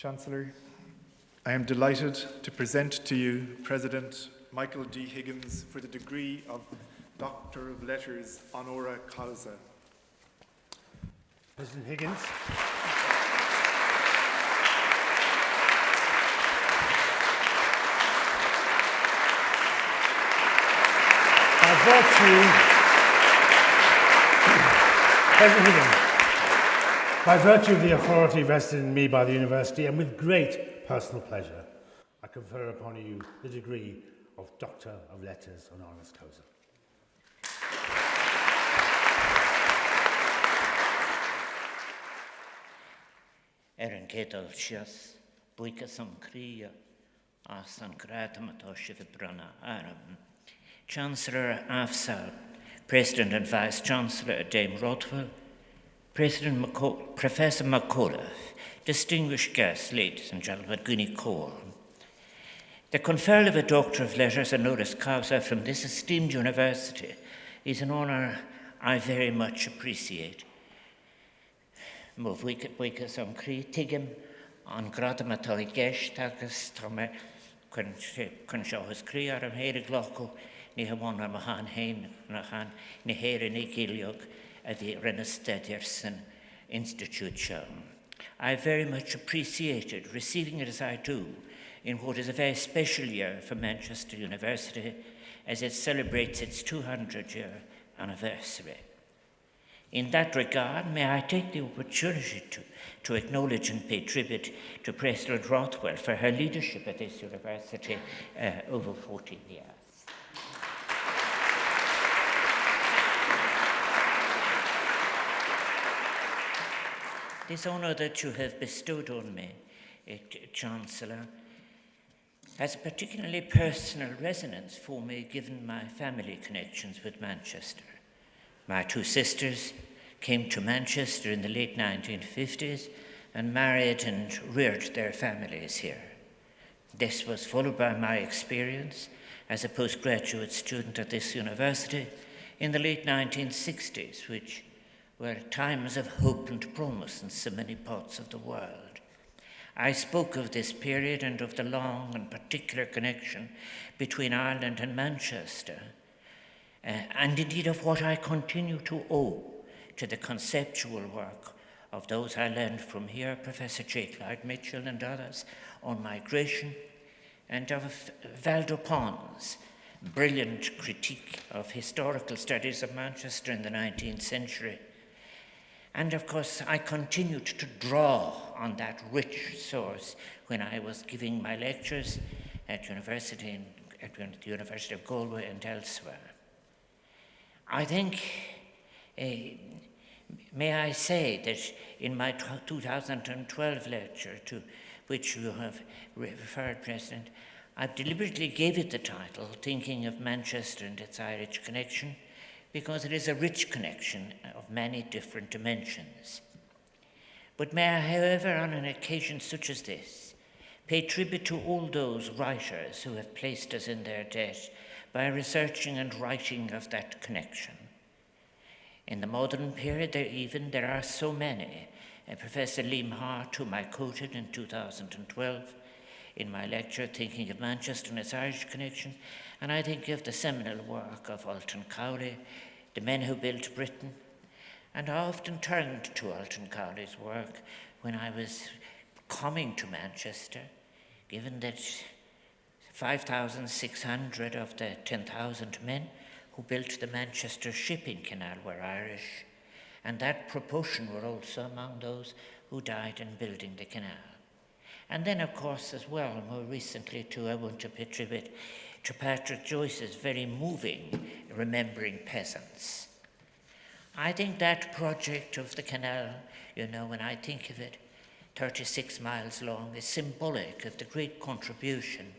Chancellor, I am delighted to present to you President Michael D. Higgins for the degree of Doctor of Letters, honoris causa. President Higgins. President Higgins, by virtue of the authority vested in me by the University and with great personal pleasure, I confer upon you the degree of Doctor of Letters honoris causa. An cédal sias, buicas an cria, as an gratam atá sibh brana aram. Chancellor Afzal, President and Vice-Chancellor Dame Rothwell, Professor McAuliffe, distinguished guests, ladies and gentlemen, Gwynny Cole. The conferral of a Doctor of Letters honoris causa from this esteemed university is an honour I very much appreciate. Mo bhuicas an crí tigim an gradam atá I gceist agus tá me chun seo is crí ar an héir glochu ní hamón ar mahan hain na han ní héir in igiliog a the Renestedierson Institute show. I very much appreciated receiving it as I do in what is a very special year for Manchester University as it celebrates its 200-year anniversary. In that regard, may I take the opportunity to acknowledge and pay tribute to President Rothwell for her leadership at this university over 14 years. This honour that you have bestowed on me, Chancellor, has a particularly personal resonance for me given my family connections with Manchester. My two sisters came to Manchester in the late 1950s and married and reared their families here. This was followed by my experience as a postgraduate student at this university in the late 1960s, which were times of hope and promise in so many parts of the world. I spoke of this period and of the long and particular connection between Ireland and Manchester, and indeed of what I continue to owe to the conceptual work of those I learned from here, Professor J. Clyde Mitchell and others, on migration, and of Valdopon's brilliant critique of historical studies of Manchester in the 19th century. And of course, I continued to draw on that rich source when I was giving my lectures at the University of Galway and elsewhere. I think, may I say that in my 2012 lecture, to which you have referred, President, I deliberately gave it the title, Thinking of Manchester and its Irish Connection, because it is a rich connection of many different dimensions. But may I, however, on an occasion such as this, pay tribute to all those writers who have placed us in their debt by researching and writing of that connection. In the modern period, there are so many. Professor Liam Hart, whom I quoted in 2012 in my lecture, Thinking of Manchester and its Irish Connection, and I think of the seminal work of Alton Cowley, The Men Who Built Britain, and I often turned to Alton Cowley's work when I was coming to Manchester, given that 5,600 of the 10,000 men who built the Manchester Shipping Canal were Irish, and that proportion were also among those who died in building the canal. And then, of course, as well, more recently too, I want to pay tribute to Patrick Joyce's very moving Remembering Peasants. I think that project of the canal, when I think of it, 36 miles long, is symbolic of the great contribution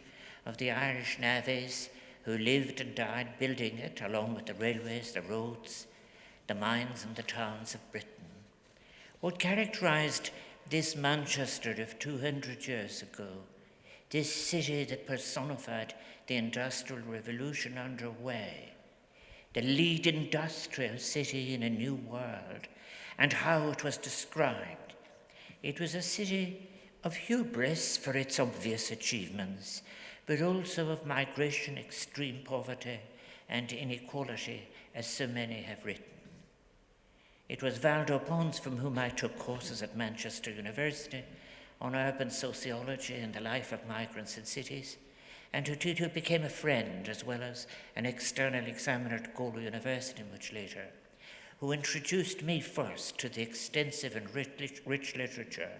of the Irish navvies who lived and died building it, along with the railways, the roads, the mines and the towns of Britain. What characterised this Manchester of 200 years ago, this city that personified the Industrial Revolution underway, the lead industrial city in a new world, and how it was described. It was a city of hubris for its obvious achievements, but also of migration, extreme poverty, and inequality, as so many have written. It was Valdo Pons from whom I took courses at Manchester University on urban sociology and the life of migrants in cities, and who became a friend as well as an external examiner at Galway University much later, who introduced me first to the extensive and rich literature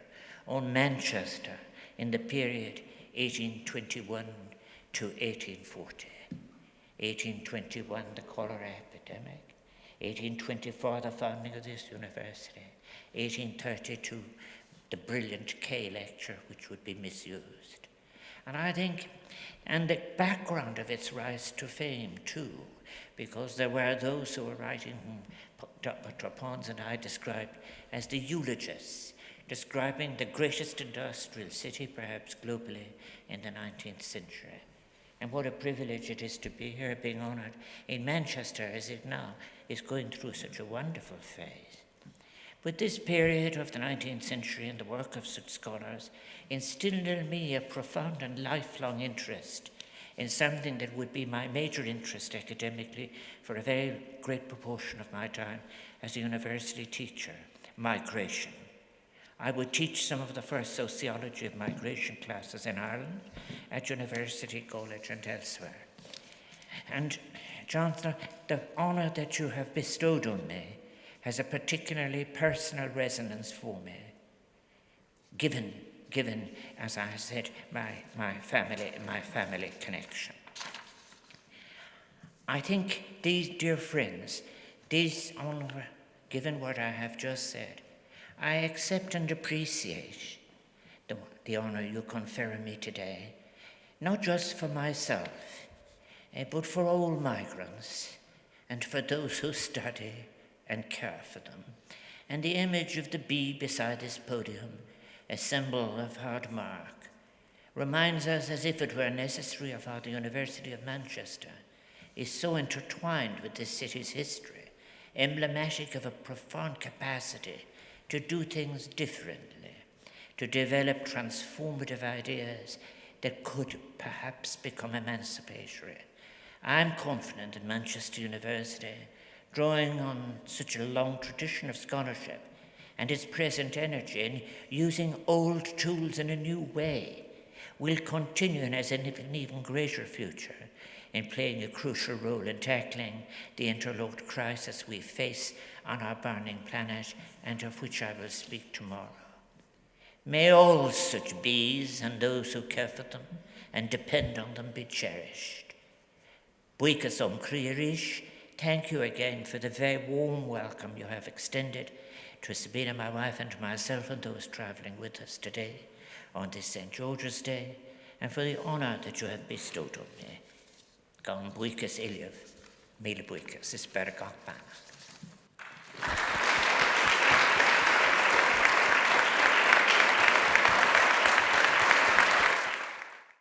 on Manchester in the period 1821 to 1840. 1821, the cholera epidemic. 1824, the founding of this university. 1832, the brilliant Kay lecture, which would be misused. And I think, and the background of its rise to fame too, because there were those who were writing whom Dr. Pons and I described as the eulogists, describing the greatest industrial city, perhaps globally, in the 19th century. And what a privilege it is to be here, being honoured in Manchester, as it now is going through such a wonderful phase. But this period of the 19th century and the work of such scholars instilled in me a profound and lifelong interest in something that would be my major interest academically for a very great proportion of my time as a university teacher: migration. I would teach some of the first sociology of migration classes in Ireland at University College and elsewhere. And Chancellor, the honour that you have bestowed on me has a particularly personal resonance for me, given, as I said, my family connection. I think these dear friends, this honour, given what I have just said, I accept and appreciate the honour you confer on me today, not just for myself, but for all migrants and for those who study and care for them. And the image of the bee beside this podium, a symbol of hard mark, reminds us, as if it were necessary, of how the University of Manchester is so intertwined with this city's history, emblematic of a profound capacity to do things differently, to develop transformative ideas that could perhaps become emancipatory. I'm confident that Manchester University, drawing on such a long tradition of scholarship and its present energy in using old tools in a new way, will continue and has an even greater future in playing a crucial role in tackling the interlocked crisis we face on our burning planet, and of which I will speak tomorrow. May all such bees and those who care for them and depend on them be cherished. Buicas Crierish, thank you again for the very warm welcome you have extended to Sabina, my wife, and myself, and those travelling with us today on this St. George's Day, and for the honour that you have bestowed on me. Gan buicas Iliev, mille buicas, is bergach bana.